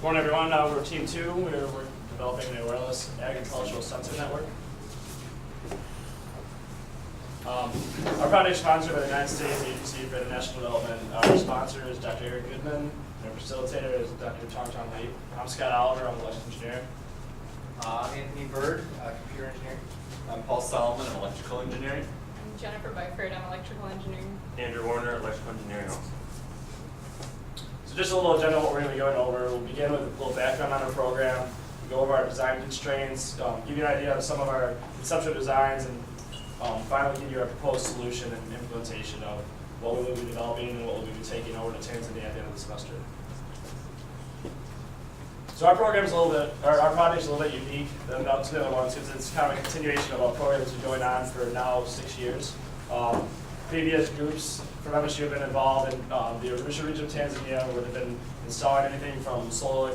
Morning, everyone. We're Team 2. We're developing a wireless agricultural sensor network. Our project is sponsored by the United States Agency for International Development. Our sponsor is Dr. Eric Goodman. Our facilitator is Dr. Tong Tong Lee. I'm Scott Oliver. I'm an electrical engineer. I'm Anthony Bird, computer engineer. I'm Paul Solomon, I'm electrical engineering. I'm Jennifer Byford, I'm electrical engineering. Andrew Warner, electrical engineering also. So just a little general what we're going to be going over. We'll begin with a little background on our program, go over our design constraints, give you an idea of some of our conceptual designs, and finally give you our proposed solution and implementation of what we will be developing and what we'll be taking over to Tanzania at the end of the semester. So our program is a little bit, our project is a little bit unique than the other ones because it's kind of a continuation of a program that's been going on for now 6 years. Previous groups from MSU have been involved in the Arusha region of Tanzania, where they've been installing anything from solar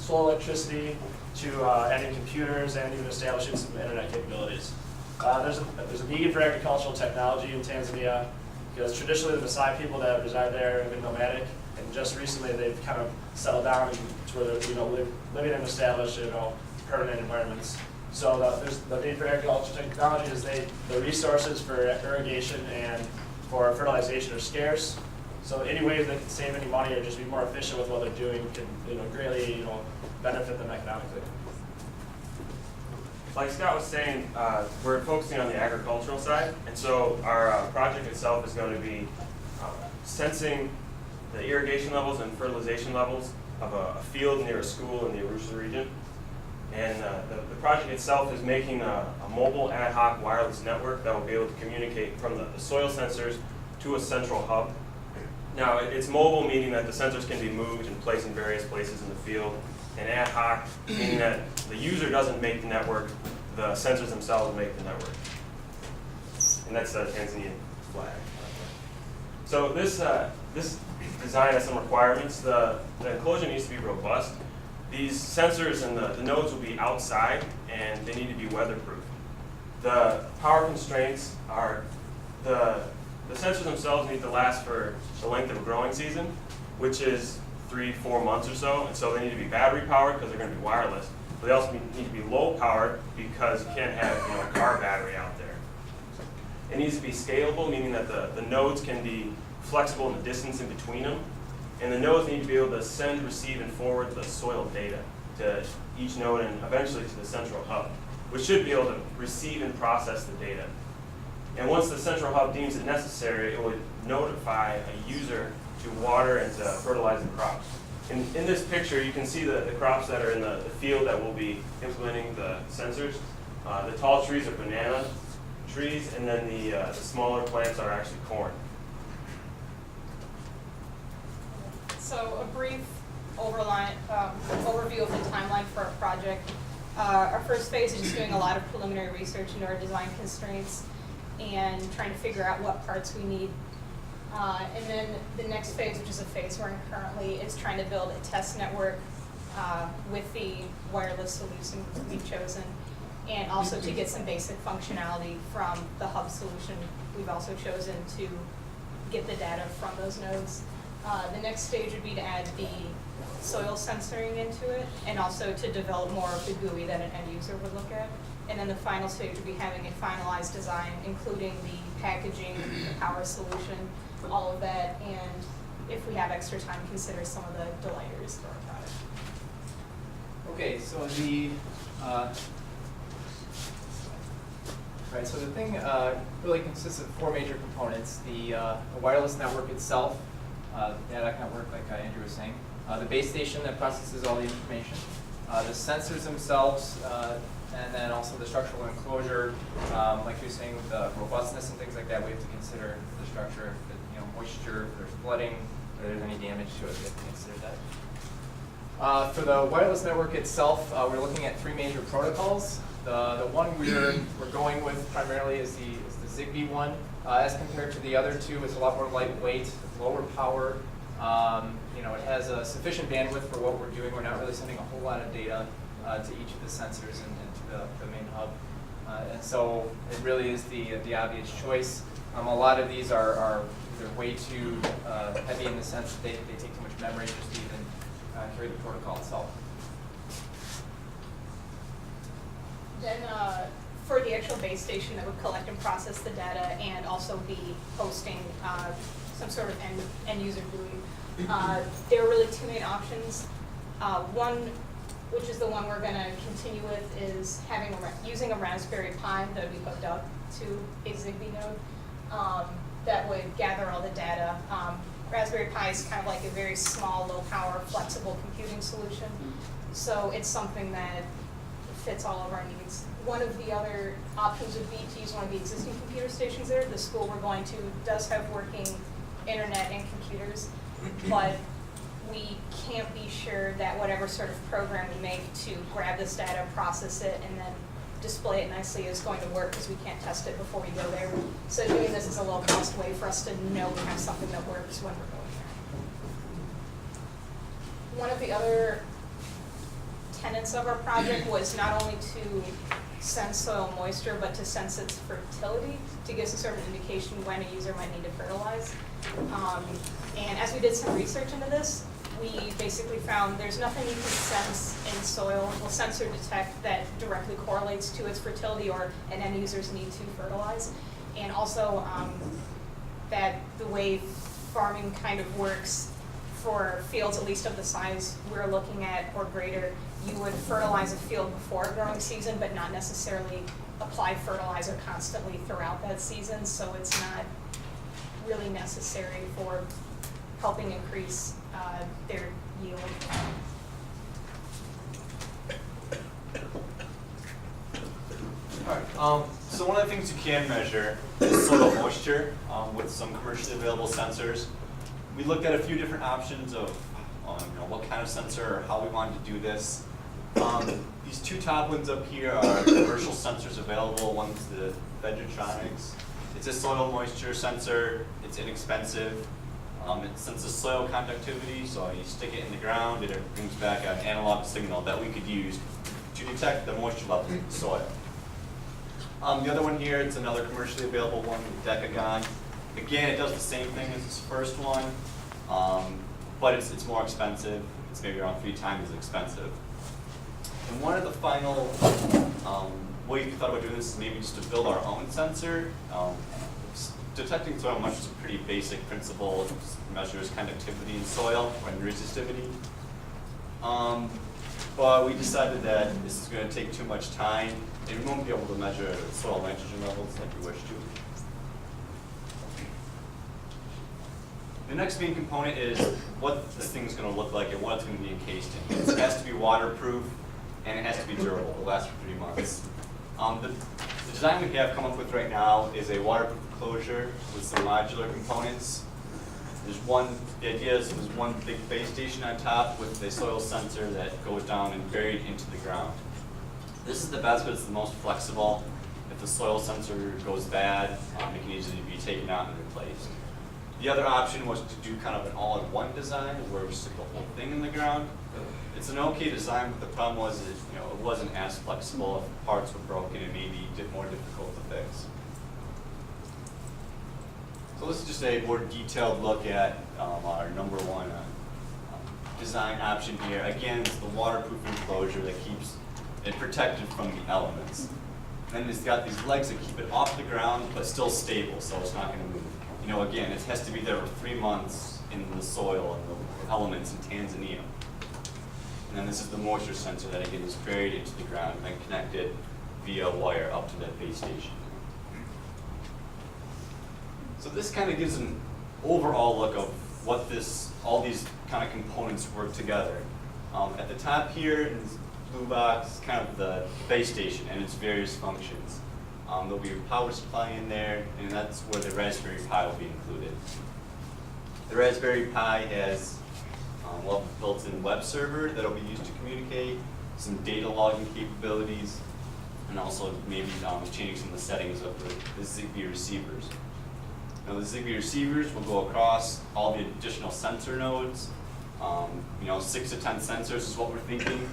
electricity to adding computers and even establishing some internet capabilities. There's a need for agricultural technology in Tanzania because traditionally the Maasai people that reside there have been nomadic, and just recently they've kind of settled down to where they're living in established permanent environments. So there's the need for agricultural technology is the resources for irrigation and for fertilization are scarce. So any way they can save any money or just be more efficient with what they're doing can greatly benefit them economically. Like Scott was saying, we're focusing on the agricultural side, and so our project itself is going to be sensing the irrigation levels and fertilization levels of a field near a school in the Arusha region. And the project itself is making a mobile ad hoc wireless network that will be able to communicate from the soil sensors to a central hub. Now, it's mobile, meaning that the sensors can be moved and placed in various places in the field, and ad hoc, meaning that the user doesn't make the network, the sensors themselves make the network. And that's the Tanzanian flag. So this design has some requirements. The enclosure needs to be robust. These sensors and the nodes will be outside, and they need to be weatherproof. The power constraints are the sensors themselves need to last for the length of a growing season, which is 3-4 months or so, and so they need to be battery powered because they're going to be wireless. But they also need to be low powered because you can't have a car battery out there. It needs to be scalable, meaning that the nodes can be flexible in the distance in between them. And the nodes need to be able to send, receive, and forward the soil data to each node and eventually to the central hub, which should be able to receive and process the data. And once the central hub deems it necessary, it would notify a user to water and to fertilize the crops. In this picture, you can see the crops that are in the field that will be implementing the sensors. The tall trees are banana trees, and then the smaller plants are actually corn. So a brief overview of the timeline for our project. Our first phase is just doing a lot of preliminary research into our design constraints and trying to figure out what parts we need. And then the next phase, which is a phase we're in currently, is trying to build a test network with the wireless solution we've chosen, and also to get some basic functionality from the hub solution we've also chosen to get the data from those nodes. The next stage would be to add the soil sensoring into it, and also to develop more of the GUI that an end user would look at. And then the final stage would be having a finalized design, including the packaging, the power solution, all of that, and if we have extra time, consider some of the delighters for our product. Okay, so the thing really consists of 4 major components: the wireless network itself, the ad hoc network, like Andrew was saying, the base station that processes all the information, the sensors themselves, and then also the structural enclosure. Like you were saying, with the robustness and things like that, we have to consider the structure, moisture, if there's flooding, if there's any damage to it, we have to consider that. For the wireless network itself, we're looking at 3 major protocols. The one we're going with primarily is the Zigbee one. As compared to the other 2, it's a lot more lightweight, lower power. It has a sufficient bandwidth for what we're doing. We're not really sending a whole lot of data to each of the sensors and to the main hub. And so it really is the obvious choice. A lot of these are either way too heavy in the sense that they take too much memory just to even carry the protocol itself. Then for the actual base station that would collect and process the data and also be hosting some sort of end user GUI, there are really two main options. One, which is the one we're going to continue with, is having using a Raspberry Pi that would be hooked up to a Zigbee node that would gather all the data. Raspberry Pi is kind of like a very small, low-power, flexible computing solution, so it's something that fits all of our needs. One of the other options would be to use one of the existing computer stations there. The school we're going to does have working internet and computers, but we can't be sure that whatever sort of program we make to grab this data, process it, and then display it nicely is going to work, because we can't test it before we go there. So doing this is a low-cost way for us to know we have something that works when we're going there. One of the other tenets of our project was not only to sense soil moisture, but to sense its fertility, to give some sort of indication when a user might need to fertilize. And as we did some research into this, we basically found there's nothing you can sense in soil, will sense or detect, that directly correlates to its fertility or an end user's need to fertilize. And also that the way farming kind of works for fields, at least of the size we're looking at or greater, you would fertilize a field before growing season, but not necessarily apply fertilizer constantly throughout that season, so it's not really necessary for helping increase their yield. Alright, so one of the things you can measure is soil moisture with some commercially available sensors. We looked at a few different options of what kind of sensor or how we wanted to do this. These two top ones up here are commercial sensors available. One's the Vegetronics. It's a soil moisture sensor. It's inexpensive. It senses soil conductivity, so you stick it in the ground and it brings back an analog signal that we could use to detect the moisture level in the soil. The other one here, it's another commercially available one, Decagon. Again, it does the same thing as this first one, but it's more expensive. It's maybe around 3 times as expensive. And one of the final ways we thought about doing this is maybe just to build our own sensor. Detecting soil moisture is a pretty basic principle. It measures conductivity in soil and resistivity. But we decided that this is going to take too much time, and we won't be able to measure soil nitrogen levels like we wish to. The next main component is what this thing is going to look like and what it's going to be encased in. It has to be waterproof, and it has to be durable. It will last for 3 months. The design we have come up with right now is a waterproof enclosure with some modular components. The idea is there's one big base station on top with a soil sensor that goes down and buried into the ground. This is the best, but it's the most flexible. If the soil sensor goes bad, it can easily be taken out and replaced. The other option was to do kind of an all-in-one design where we stick the whole thing in the ground. It's an okay design, but the problem was it wasn't as flexible. If parts were broken, it may be more difficult to fix. So this is just a more detailed look at our number one design option here. Again, it's the waterproof enclosure that keeps it protected from the elements. And then it's got these legs that keep it off the ground, but still stable, so it's not going to move. Again, it has to be there for 3 months in the soil and the elements in Tanzania. And then this is the moisture sensor that, again, is buried into the ground and then connected via wire up to that base station. So this kind of gives an overall look of what all these kind of components work together. At the top here in this blue box is kind of the base station and its various functions. There'll be a power supply in there, and that's where the Raspberry Pi will be included. The Raspberry Pi has a built-in web server that'll be used to communicate, some data logging capabilities, and also maybe changing some of the settings of the Zigbee receivers. Now the Zigbee receivers will go across all the additional sensor nodes. 6 to 10 sensors is what we're thinking.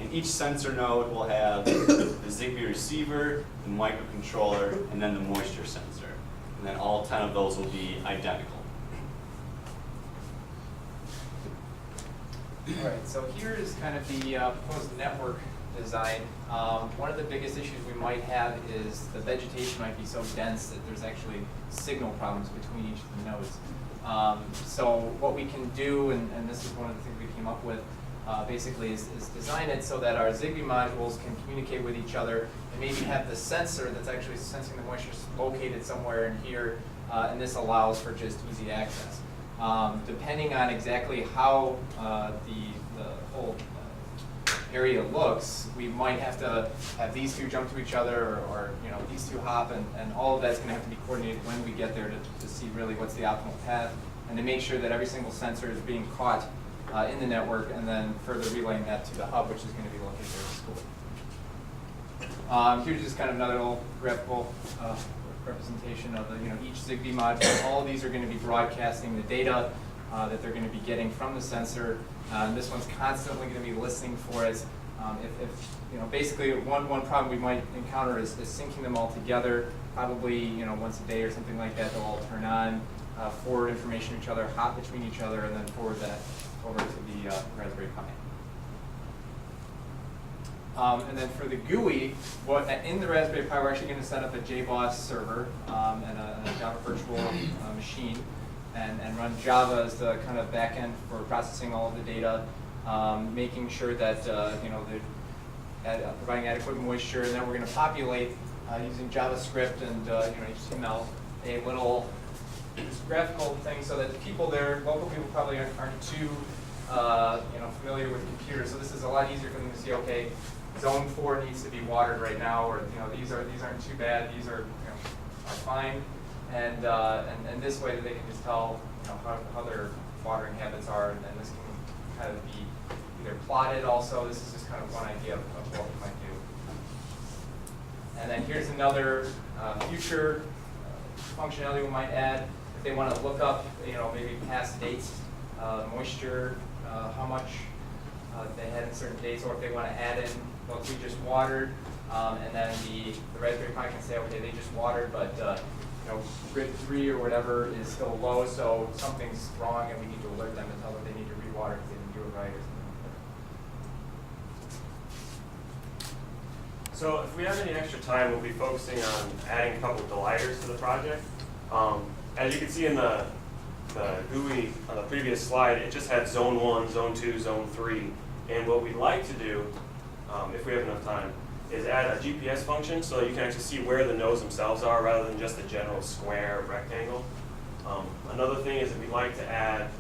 And each sensor node will have the Zigbee receiver, the microcontroller, and then the moisture sensor. And then all 10 of those will be identical. All right, so here is kind of the proposed network design. One of the biggest issues we might have is the vegetation might be so dense that there's actually signal problems between each of the nodes. So what we can do, and this is one of the things we came up with, basically is design it so that our Zigbee modules can communicate with each other and maybe have the sensor that's actually sensing the moisture located somewhere in here, and this allows for just easy access. Depending on exactly how the whole area looks, we might have to have these two jump to each other, or you know, these two hop, and all of that's going to have to be coordinated when we get there to see really what's the optimal path, and to make sure that every single sensor is being caught in the network, and then further relaying that to the hub, which is going to be located there at the school. Here's just kind of another little graphical representation of each Zigbee module. All of these are going to be broadcasting the data that they're going to be getting from the sensor. And this one's constantly going to be listening for us. If basically one problem we might encounter is syncing them all together. Probably once a day or something like that, they'll all turn on, forward information to each other, hop between each other, and then forward that over to the Raspberry Pi. And then for the GUI, in the Raspberry Pi, we're actually going to set up a JBoss server and a Java virtual machine, and run Java as the kind of backend for processing all of the data, making sure that they're providing adequate moisture, and then we're going to populate using JavaScript and HTML a little graphical thing so that people there, local people probably aren't too familiar with computers. So this is a lot easier for them to see. Okay, Zone 4 needs to be watered right now, or these aren't too bad. These are are fine, and this way that they can just tell how their watering habits are, and this can kind of be either plotted. Also, this is just kind of one idea of what we might do. And then here's another future functionality we might add. If they want to look up, maybe past dates, moisture, how much they had in certain dates, or if they want to add in what we just watered, and then the Raspberry Pi can say, okay, they just watered, but grid 3 or whatever is still low, so something's wrong, and we need to alert them and tell them they need to rewater because they didn't do it right or something like that. So if we have any extra time, we'll be focusing on adding a couple of delighters to the project. As you can see in the GUI on the previous slide, it just had Zone 1, Zone 2, Zone 3. And what we'd like to do, if we have enough time, is add a GPS function so that you can actually see where the nodes themselves are rather than just a general square or rectangle. Another thing is that we'd like to add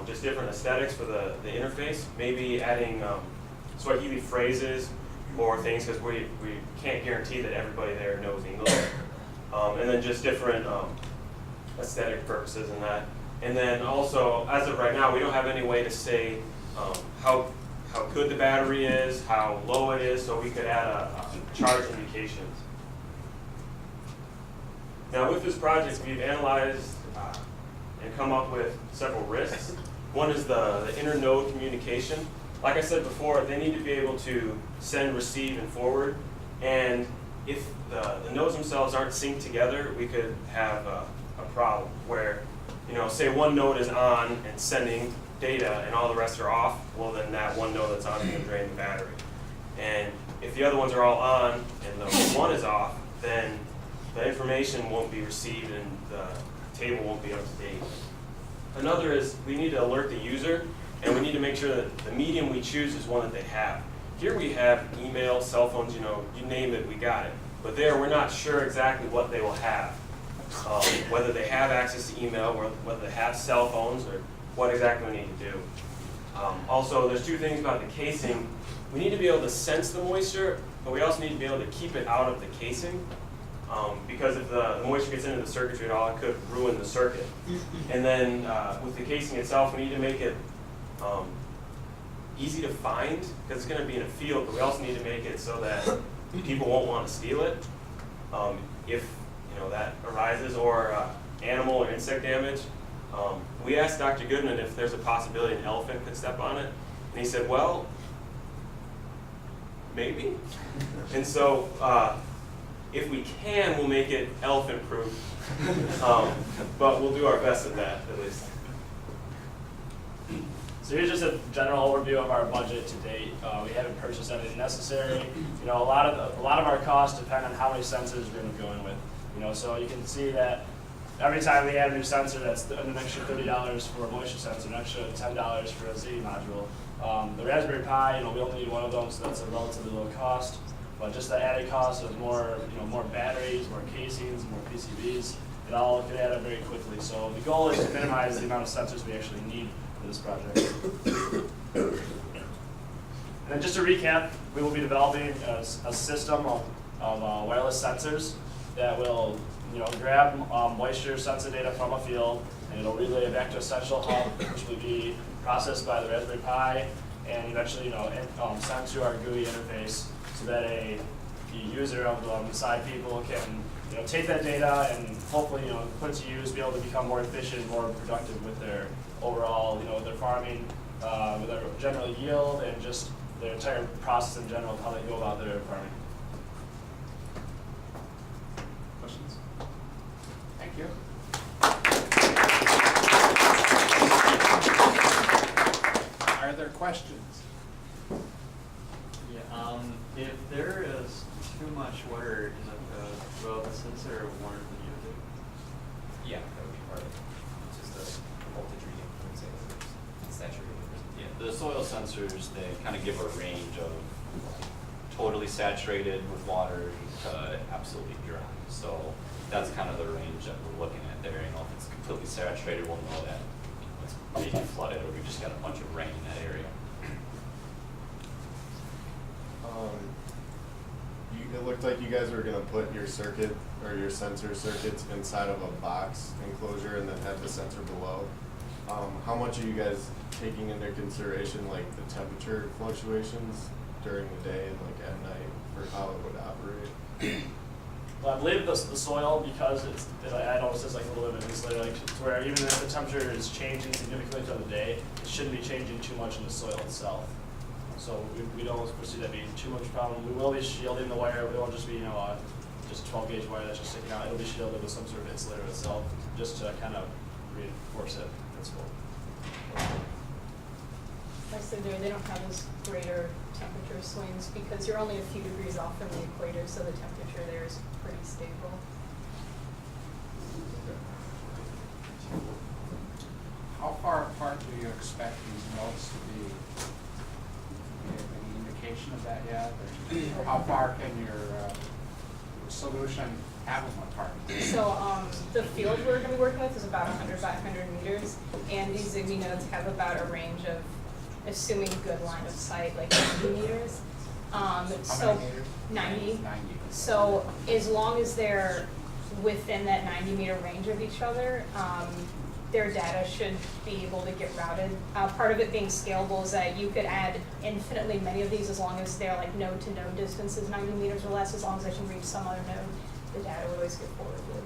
just different aesthetics for the interface, maybe adding Swahili phrases or things, because we can't guarantee that everybody there knows English. And then just different aesthetic purposes in that. And then also, as of right now, we don't have any way to say how good the battery is, how low it is, so we could add a charge indication. Now with this project, we've analyzed and come up with several risks. One is the inter-node communication. Like I said before, they need to be able to send, receive, and forward. And if the nodes themselves aren't synced together, we could have a problem where, say one node is on and sending data and all the rest are off, well then that one node that's on is going to drain the battery. And if the other ones are all on and the one is off, then the information won't be received and the table won't be up to date. Another is we need to alert the user, and we need to make sure that the medium we choose is one that they have. Here we have email, cell phones, you name it, we got it. But there we're not sure exactly what they will have. Whether they have access to email, or whether they have cell phones, or what exactly we need to do. Also, there's two things about the casing. We need to be able to sense the moisture, but we also need to be able to keep it out of the casing. Because if the moisture gets into the circuitry at all, it could ruin the circuit. And then with the casing itself, we need to make it easy to find, because it's going to be in a field, but we also need to make it so that people won't want to steal it if that arises, or animal or insect damage. We asked Dr. Goodman if there's a possibility an elephant could step on it, and he said, well, maybe. And so if we can, we'll make it elephant-proof, but we'll do our best at that, at least. So here's just a general overview of our budget to date. We haven't purchased anything necessary. You know, a lot of our costs depend on how many sensors we're going to go in with. You know, so you can see that every time we add a new sensor, that's an extra $30 for a moisture sensor, an extra $10 for a ZigBee module. The Raspberry Pi, you know, we only need one of them, so that's a relatively low cost. But just the added cost of more, you know, more batteries, more casings, more PCBs, it all could add up very quickly. So the goal is to minimize the amount of sensors we actually need for this project. And then just to recap, we will be developing a system of wireless sensors that will, you know, grab moisture sensor data from a field, and it'll relay it back to a central hub, which will be processed by the Raspberry Pi, and eventually, you know, sent to our GUI interface, so that a user of the side people can, you know, take that data and hopefully, you know, put it to use, be able to become more efficient, more productive with their overall, you know, their farming, with their general yield, and just their entire process in general of how they go about their farming. Questions? Thank you. Are there questions? Yeah, if there is too much water in the code, will the sensor warn the user? Yeah, that would be part of it. It's just a voltage reading, I would say, it's saturated. Yeah, the soil sensors, they kind of give a range of totally saturated with water to absolutely dry. So that's kind of the range that we're looking at there. You know, if it's completely saturated, we'll know that it's maybe flooded or we just got a bunch of rain in that area. It looked like you guys were gonna put your circuit or your sensor circuits inside of a box enclosure and then have the sensor below. How much are you guys taking into consideration, like the temperature fluctuations during the day and like at night for how it would operate? Well, I believe the soil, because I know it says like a little bit of an insulator, like to where even if the temperature is changing significantly throughout the day, it shouldn't be changing too much in the soil itself. So we don't foresee that being too much problem. We will be shielding the wire. It won't just be, you know, just 12 gauge wire that's just sticking out. It'll be shielded with some sort of insulator itself, just to kind of reinforce it principle. Like I said, they don't have those greater temperature swings because you're only a few degrees off from the equator, so the temperature there is pretty stable. How far apart do you expect these nodes to be? Do you have any indication of that yet? Or how far can your solution have them apart? So the field we're going to be working with is about 100 by 100 meters, and these ZigBee nodes have about a range of, assuming good line of sight, like 90 meters. How So many meters? 90. 90. So as long as they're within that 90-meter range of each other, their data should be able to get routed. Part of it being scalable is that you could add infinitely many of these as long as they're like node to node distances, 90 meters or less, as long as they can reach some other node, the data would always get forwarded.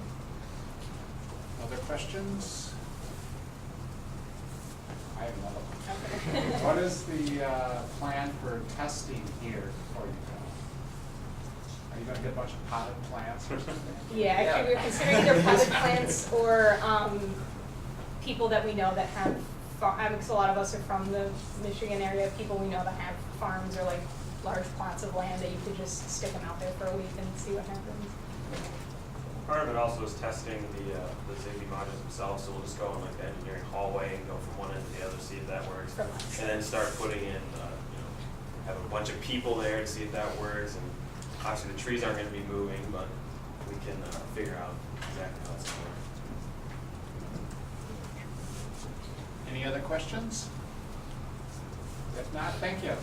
Other questions? I have another one. Okay. What is the plan for testing here before you go? Are you gonna get a bunch of potted plants or something? Yeah, actually, we're considering either potted plants or people that we know that have, because a lot of us are from the Michigan area, people we know that have farms or like large plots of land that you could just stick them out there for a week and see what happens. Part of it also is testing the ZigBee modules themselves, so we'll just go in like the engineering hallway and go from one end to the other, see if that works. From us. And then start putting in, have a bunch of people there to see if that works. And obviously the trees aren't gonna be moving, but we can figure out exactly how it's gonna work. Any other questions? If not, thank you.